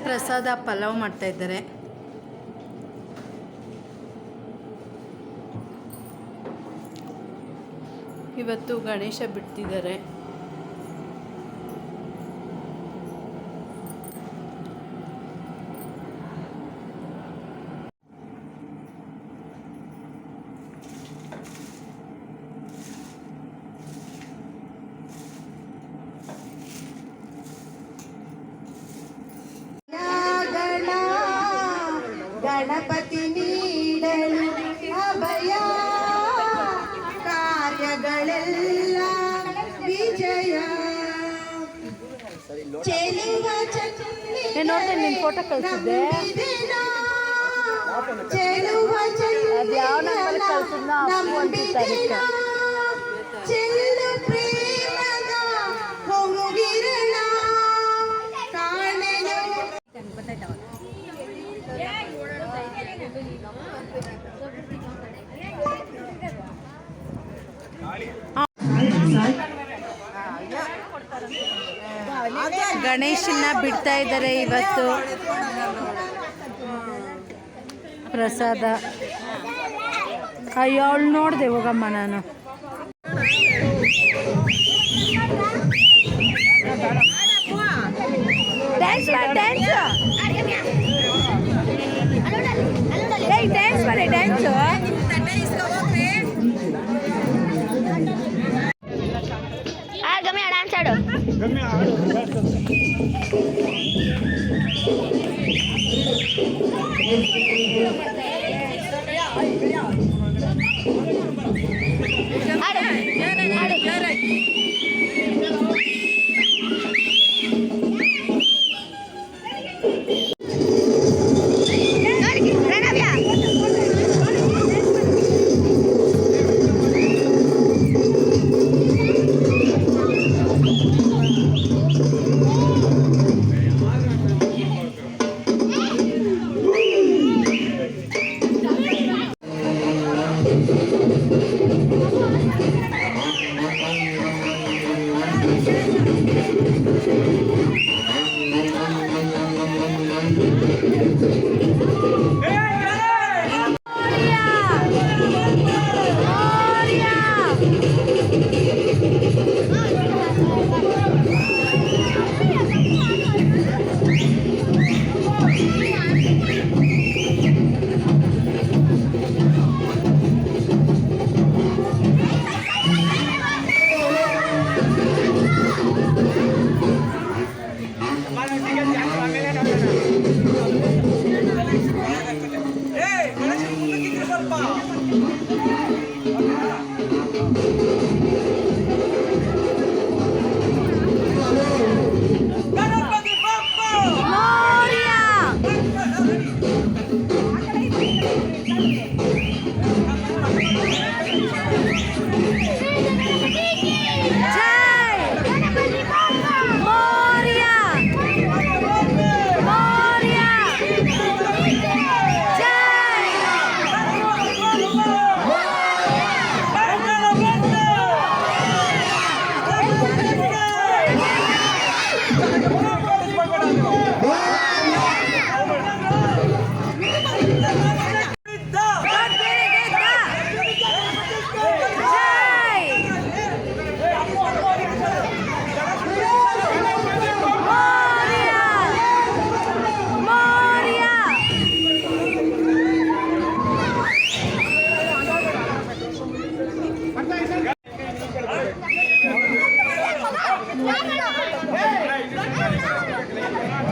ಪ್ರಸಾದ ಪಲಾವ್ ಮಾಡ್ತಾ ಇದ್ದಾರೆ. ಇವತ್ತು ಗಣೇಶ ಬಿಡ್ತಿದ್ದಾರೆ. ಗಣಪತಿ ನೀಡಲು ಅಭಯ, ಕಾರ್ಯಗಳೆಲ್ಲ ವಿಜಯ. ಚೆಲುವ ನೋಡ್ತೇನೆ, ನಿನ್ನ ಫೋಟೋ ಕಳಿಸಿದ್ದೆ. ಚೆಲುವ ಚೆಲ್ಲು ಪ್ರೇಮದ ಹೊಂಗಿರಣ ಕಾಣೆಯು. ಗಣೇಶನ್ನ ಬಿಡ್ತಾ ಇದ್ದಾರೆ ಇವತ್ತು. ಪ್ರಸಾದ. ಅಯ್ಯೋ, ಅವಳು ನೋಡಿದೆ ಹೋಗಮ್ಮ. ನಾನು ಡ್ಯಾನ್ಸ್ ಮಾಡಿ ಡ್ಯಾನ್ಸು. ಡ್ಯಾನ್ಸ್ ಆಡು.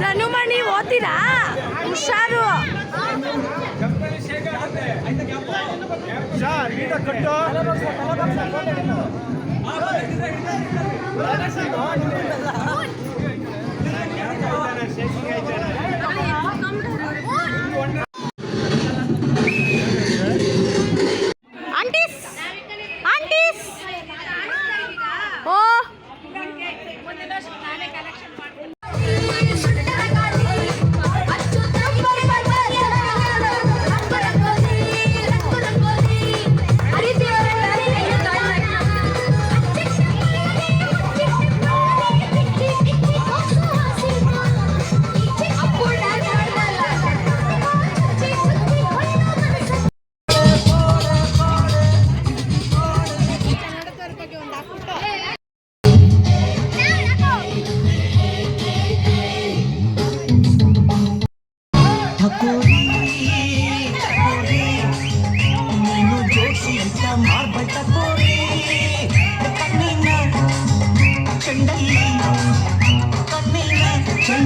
ಧನುಮಣಿ ಓದ್ತೀರಾ? ಹುಷಾರು. ಆಂಟೀಸ್ ಆಂಟೀಸ್ ಓ Thank you.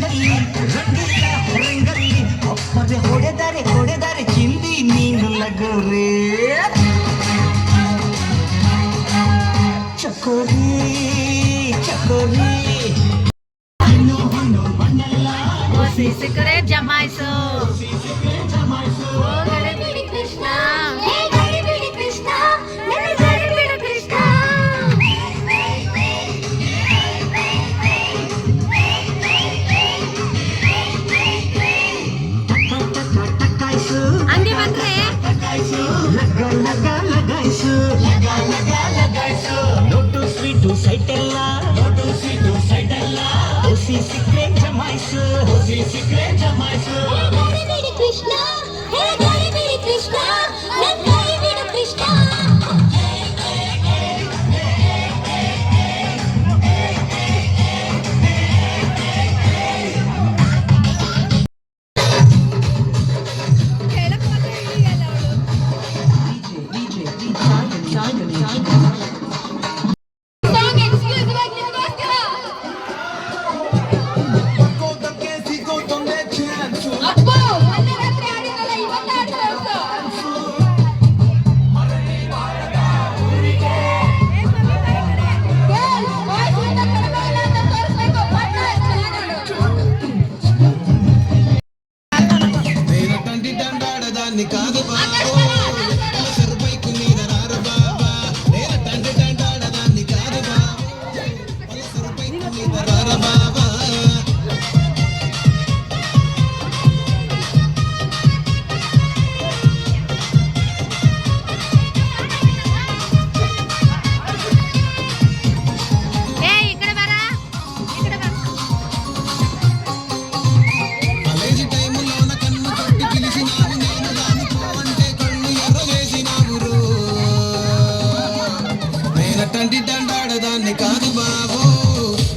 ಕಣ್ಣಲ್ಲಿ ರಂಗಿಲ್ಲ ರಂಗಲ್ಲಿ ಅಪ್ಪರೆ ಹೊಡೆದರೆ ಚಿಂದಿ ನೀನು ಲಗೋರೆ ಚಕೋರಿ ಚಕೋರಿ ಹಣ್ಣು ಹಣ್ಣು ಮಣ್ಣಲ್ಲ ಓಸಿ ಸಿಕ್ಕರೆ ಜಮಾಯಿಸು ಓ ಗಡಿಬಿಡಿ ಕೃಷ್ಣ ಹೇ ಗಡಿಬಿಡಿ ಕೃಷ್ಣ ನನ್ನ ಗಡಿಬಿಡಿ ಕೃಷ್ಣ ಟಕಾಯ್ಸು ಅಂಗಿ ಬಂದ್ರೆ ಲಗ ಲಗ ಲಗಾಯ್ಸು ನೋಟು ಸ್ವೀಟು ಸೈಟೆಲ್ಲ ಓಸಿ ಸಿಕ್ರೆ ಜಮಾಯ್ಸು ಗಡಿಬಿಡಿ ಕೃಷ್ಣ ಹೇ ಗಡಿಬಿಡಿ ಕೃಷ್ಣ ನನ್ನ ಗಡಿಬಿಡಿ ಕೃಷ್ಣ ಅಪ್ಪೋ ಮೊನ್ನೆ ರಾತ್ರಿ ಆಡಿದ್ರಲ್ಲ ಇವತ್ತು ಆಡ್ತಾ దాన్ని కాదు బాబో సరుపైకు మీద రారు బాబా నేను తండ్రి తండాడదాన్ని కాదు బాబో సరుపైకు మీద రారు బాబా కాలేజీ టైములోన కన్ను కొట్టి పిలిచినావు నేను దానికో అంటే కళ్ళు ఎర్ర చేసినావు రో నేను తండ్రి తండాడదాన్ని కాదు బాబో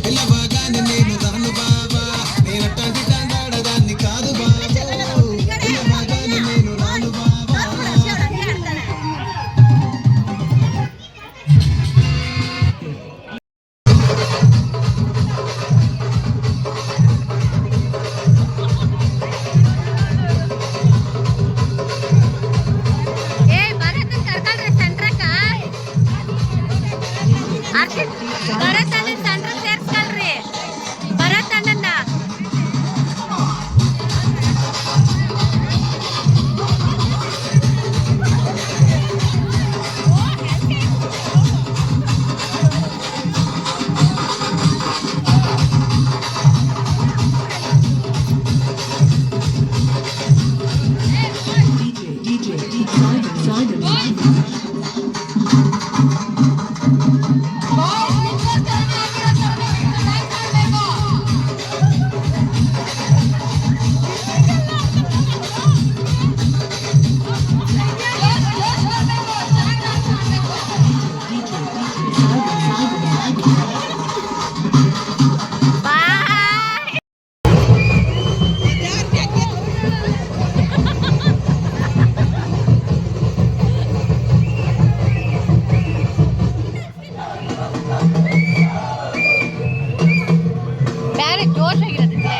పిల్లబాగానే నేను రాను బాబా నేను తండ్రి తండాడదాన్ని కాదు బాబో పిల్లబాగానే నేను రాను బాబా ಭರತ್ ಅಣ್ಣನ್ ಸೆಂಟ್ರಲ್ ಸೇರ್ಸ್ಕೊಳ್ರಿ ಭರತ್ ಅಣ್ಣನ್ನ ಬಾಯ್ ಬೇರೆ ಜೋಶಾಗಿರೋದಿಕ್ಕೆ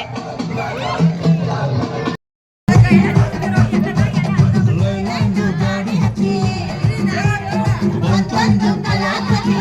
ಒಂದೊಂದು ಕಲಾಕೃತಿ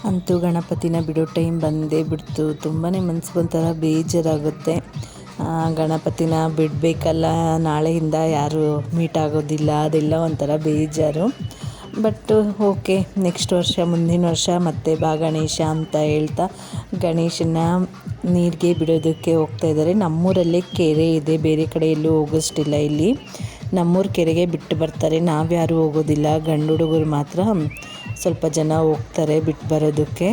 ಅಂತೂ ಗಣಪತಿನ ಬಿಡೋ ಟೈಮ್ ಬಂದೇ ಬಿಡ್ತು. ತುಂಬಾ ಮನ್ಸಿಗೊಂಥರ ಬೇಜಾರಾಗುತ್ತೆ. ಗಣಪತಿನ ಬಿಡಬೇಕಲ್ಲ, ನಾಳೆಯಿಂದ ಯಾರು ಮೀಟ್ ಆಗೋದಿಲ್ಲ, ಅದೆಲ್ಲ ಒಂಥರ ಬೇಜಾರು. ಬಟ್ ಓಕೆ, ನೆಕ್ಸ್ಟ್ ವರ್ಷ ಮುಂದಿನ ವರ್ಷ ಮತ್ತೆ ಬಾ ಗಣೇಶ ಅಂತ ಹೇಳ್ತಾ ಗಣೇಶನ ನೀರಿಗೆ ಬಿಡೋದಕ್ಕೆ ಹೋಗ್ತಾಯಿದ್ದಾರೆ. ನಮ್ಮೂರಲ್ಲೇ ಕೆರೆ ಇದೆ, ಬೇರೆ ಕಡೆ ಎಲ್ಲೂ ಹೋಗೋಷ್ಟಿಲ್ಲ. ಇಲ್ಲಿ ನಮ್ಮೂರ ಕೆರೆಗೆ ಬಿಟ್ಟು ಬರ್ತಾರೆ, ನಾವ್ಯಾರೂ ಹೋಗೋದಿಲ್ಲ. ಗಂಡು ಹುಡುಗರು ಮಾತ್ರ ಸ್ವಲ್ಪ ಜನ ಹೋಗ್ತಾರೆ ಬಿಟ್ಟು ಬರೋದಕ್ಕೆ.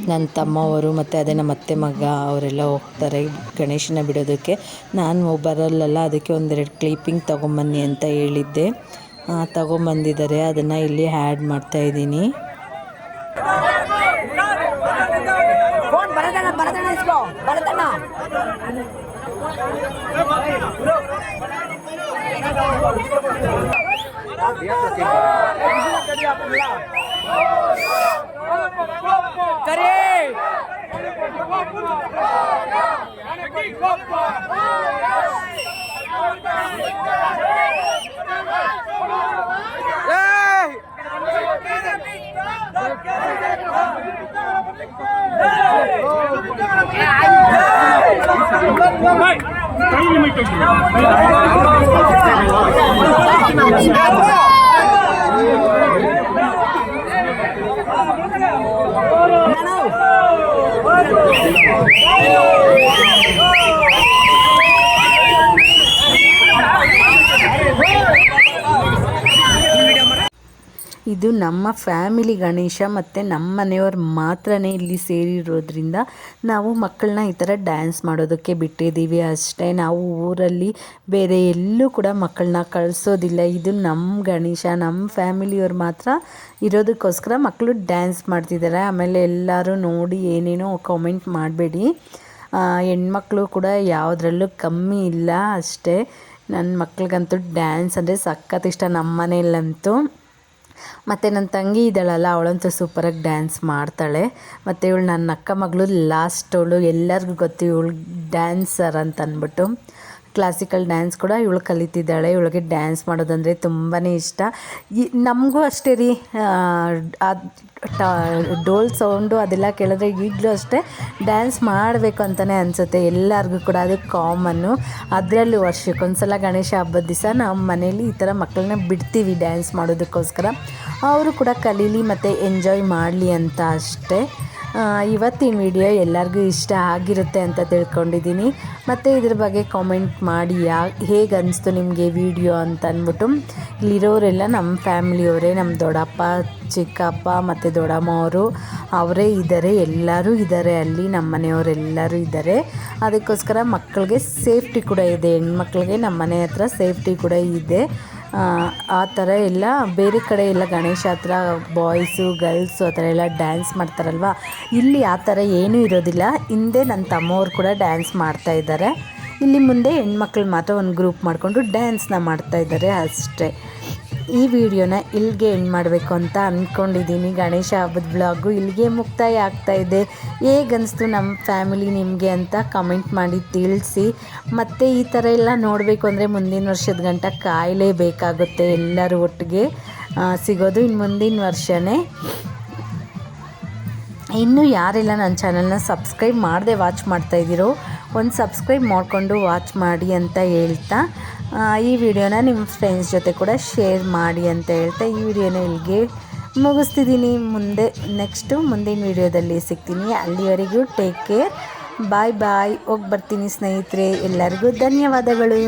ನನ್ನ ತಮ್ಮವರು ಮತ್ತು ಅದೇ ನಮ್ಮ ಅತ್ತೆ ಮಗ ಅವರೆಲ್ಲ ಹೋಗ್ತಾರೆ ಗಣೇಶನ ಬಿಡೋದಕ್ಕೆ. ನಾನು ಬರಲ್ಲಲ್ಲ, ಅದಕ್ಕೆ ಒಂದೆರಡು ಕ್ಲಿಪ್ಪಿಂಗ್ ತೊಗೊಂಬನ್ನಿ ಅಂತ ಹೇಳಿದ್ದೆ. ತೊಗೊಂಬಂದಿದ್ದಾರೆ, ಅದನ್ನು ಇಲ್ಲಿ ಆ್ಯಡ್ ಮಾಡ್ತಾಯಿದ್ದೀನಿ. ಇದು ನಮ್ಮ ಫ್ಯಾಮಿಲಿ ಗಣೇಶ ಮತ್ತು ನಮ್ಮ ಮನೆಯವ್ರು ಮಾತ್ರ ಇಲ್ಲಿ ಸೇರಿರೋದ್ರಿಂದ ನಾವು ಮಕ್ಕಳನ್ನ ಈ ಥರ ಡ್ಯಾನ್ಸ್ ಮಾಡೋದಕ್ಕೆ ಬಿಟ್ಟಿದ್ದೀವಿ ಅಷ್ಟೇ. ನಾವು ಊರಲ್ಲಿ ಬೇರೆ ಎಲ್ಲೂ ಕೂಡ ಮಕ್ಕಳನ್ನ ಕಳಿಸೋದಿಲ್ಲ. ಇದು ನಮ್ಮ ಗಣೇಶ, ನಮ್ಮ ಫ್ಯಾಮಿಲಿಯವ್ರು ಮಾತ್ರ ಇರೋದಕ್ಕೋಸ್ಕರ ಮಕ್ಕಳು ಡ್ಯಾನ್ಸ್ ಮಾಡ್ತಿದ್ದಾರೆ. ಆಮೇಲೆ ಎಲ್ಲರೂ ನೋಡಿ ಏನೇನೋ ಕಾಮೆಂಟ್ ಮಾಡಬೇಡಿ. ಹೆಣ್ಮಕ್ಳು ಕೂಡ ಯಾವುದ್ರಲ್ಲೂ ಕಮ್ಮಿ ಇಲ್ಲ ಅಷ್ಟೇ. ನನ್ನ ಮಕ್ಳಿಗಂತೂ ಡ್ಯಾನ್ಸ್ ಅಂದರೆ ಸಖತ್ ಇಷ್ಟ ನಮ್ಮ ಮನೆಯಲ್ಲಂತೂ. ಮತ್ತು ನನ್ನ ತಂಗಿ ಇದ್ದಾಳಲ್ಲ, ಅವಳಂತೂ ಸೂಪರಾಗಿ ಡ್ಯಾನ್ಸ್ ಮಾಡ್ತಾಳೆ. ಮತ್ತು ಇವಳು ನನ್ನ ಅಕ್ಕ ಮಗಳು ಲಾಸ್ಟವಳು, ಎಲ್ಲರಿಗೂ ಗೊತ್ತು ಇವಳು ಡ್ಯಾನ್ಸರ್ ಅಂತ ಅಂದ್ಬಿಟ್ಟು. ಕ್ಲಾಸಿಕಲ್ ಡ್ಯಾನ್ಸ್ ಕೂಡ ಇವಳು ಕಲಿತಿದ್ದಾಳೆ. ಇವಳಿಗೆ ಡ್ಯಾನ್ಸ್ ಮಾಡೋದಂದರೆ ತುಂಬಾ ಇಷ್ಟ. ನಮಗೂ ಅಷ್ಟೇ ರೀ, ಡೋಲ್ ಸೌಂಡು ಅದೆಲ್ಲ ಕೇಳಿದ್ರೆ ಈಗಲೂ ಅಷ್ಟೇ ಡ್ಯಾನ್ಸ್ ಮಾಡಬೇಕು ಅಂತಲೇ ಅನಿಸುತ್ತೆ ಎಲ್ಲರಿಗೂ ಕೂಡ. ಅದು ಕಾಮನ್ನು. ಅದರಲ್ಲೂ ವರ್ಷಕ್ಕೊಂದ್ಸಲ ಗಣೇಶ ಹಬ್ಬದ ದಿವಸ ನಮ್ಮ ಮನೇಲಿ ಈ ಥರ ಮಕ್ಕಳನ್ನ ಬಿಡ್ತೀವಿ ಡ್ಯಾನ್ಸ್ ಮಾಡೋದಕ್ಕೋಸ್ಕರ. ಅವರು ಕೂಡ ಕಲೀಲಿ ಮತ್ತು ಎಂಜಾಯ್ ಮಾಡಲಿ ಅಂತ ಅಷ್ಟೇ. ಇವತ್ತಿನ ವಿಡಿಯೋ ಎಲ್ಲರಿಗೂ ಇಷ್ಟ ಆಗಿರುತ್ತೆ ಅಂತ ತಿಳ್ಕೊಂಡಿದ್ದೀನಿ. ಮತ್ತು ಇದ್ರ ಬಗ್ಗೆ ಕಾಮೆಂಟ್ ಮಾಡಿ ಹೇಗೆ ಅನಿಸ್ತು ನಿಮಗೆ ವಿಡಿಯೋ ಅಂತ ಅಂದ್ಬಿಟ್ಟು. ಇಲ್ಲಿರೋರೆಲ್ಲ ನಮ್ಮ ಫ್ಯಾಮಿಲಿಯವರೇ, ನಮ್ಮ ದೊಡ್ಡಪ್ಪ, ಚಿಕ್ಕಪ್ಪ ಮತ್ತು ದೊಡ್ಡಮ್ಮ ಅವರೇ ಇದ್ದಾರೆ. ಎಲ್ಲರೂ ಇದ್ದಾರೆ ಅಲ್ಲಿ, ನಮ್ಮ ಮನೆಯವರೆಲ್ಲರೂ ಇದ್ದಾರೆ. ಅದಕ್ಕೋಸ್ಕರ ಮಕ್ಕಳಿಗೆ ಸೇಫ್ಟಿ ಕೂಡ ಇದೆ, ಹೆಣ್ಮಕ್ಳಿಗೆ ನಮ್ಮ ಮನೆ ಹತ್ರ ಸೇಫ್ಟಿ ಕೂಡ ಇದೆ. ಆ ಥರ ಎಲ್ಲ ಬೇರೆ ಕಡೆ ಎಲ್ಲ ಗಣೇಶ ಹತ್ರ ಬಾಯ್ಸು ಗರ್ಲ್ಸು ಆ ಥರ ಎಲ್ಲ ಡ್ಯಾನ್ಸ್ ಮಾಡ್ತಾರಲ್ವ, ಇಲ್ಲಿ ಆ ಥರ ಏನೂ ಇರೋದಿಲ್ಲ. ಹಿಂದೆ ನನ್ನ ತಮ್ಮವ್ರು ಕೂಡ ಡ್ಯಾನ್ಸ್ ಮಾಡ್ತಾಯಿದ್ದಾರೆ. ಇಲ್ಲಿ ಮುಂದೆ ಹೆಣ್ಮಕ್ಳು ಮಾತ್ರ ಒಂದು ಗ್ರೂಪ್ ಮಾಡಿಕೊಂಡು ಡ್ಯಾನ್ಸ್ನ ಮಾಡ್ತಾಯಿದ್ದಾರೆ ಅಷ್ಟೇ. ಈ ವಿಡಿಯೋನ ಇಲ್ಲಿಗೆ ಎಂಡ್ ಮಾಡಬೇಕು ಅಂತ ಅಂದ್ಕೊಂಡಿದ್ದೀನಿ. ಗಣೇಶ ಹಬ್ಬದ ಬ್ಲಾಗು ಇಲ್ಲಿಗೆ ಮುಕ್ತಾಯ ಆಗ್ತಾಯಿದೆ. ಹೇಗನ್ನಿಸ್ತು ನಮ್ಮ ಫ್ಯಾಮಿಲಿ ನಿಮಗೆ ಅಂತ ಕಮೆಂಟ್ ಮಾಡಿ ತಿಳಿಸಿ. ಮತ್ತು ಈ ಥರ ಎಲ್ಲ ನೋಡಬೇಕು ಅಂದರೆ ಮುಂದಿನ ವರ್ಷದ ಗಂಟ ಕಾಯಲೇಬೇಕಾಗುತ್ತೆ, ಎಲ್ಲರೂ ಒಟ್ಟಿಗೆ ಸಿಗೋದು ಇನ್ನು ಮುಂದಿನ ವರ್ಷವೇ. ಇನ್ನೂ ಯಾರೆಲ್ಲ ನನ್ನ ಚಾನಲ್ನ ಸಬ್ಸ್ಕ್ರೈಬ್ ಮಾಡದೆ ವಾಚ್ ಮಾಡ್ತಾಯಿದ್ದೀರೋ ಒಂದು ಸಬ್ಸ್ಕ್ರೈಬ್ ಮಾಡಿಕೊಂಡು ವಾಚ್ ಮಾಡಿ ಅಂತ ಹೇಳ್ತಾ, ಈ ವಿಡಿಯೋನ ನಿಮ್ಮ ಫ್ರೆಂಡ್ಸ್ ಜೊತೆ ಕೂಡ ಶೇರ್ ಮಾಡಿ ಅಂತ ಹೇಳ್ತಾ ಈ ವಿಡಿಯೋನ ಇಲ್ಲಿಗೆ ಮುಗಿಸ್ತಿದ್ದೀನಿ. ಮುಂದಿನ ವಿಡಿಯೋದಲ್ಲಿ ಸಿಗ್ತೀನಿ. ಅಲ್ಲಿವರೆಗೂ ಟೇಕ್ ಕೇರ್, ಬಾಯ್ ಬಾಯ್. ಹೋಗಿ ಬರ್ತೀನಿ ಸ್ನೇಹಿತರೆ. ಎಲ್ಲರಿಗೂ ಧನ್ಯವಾದಗಳು.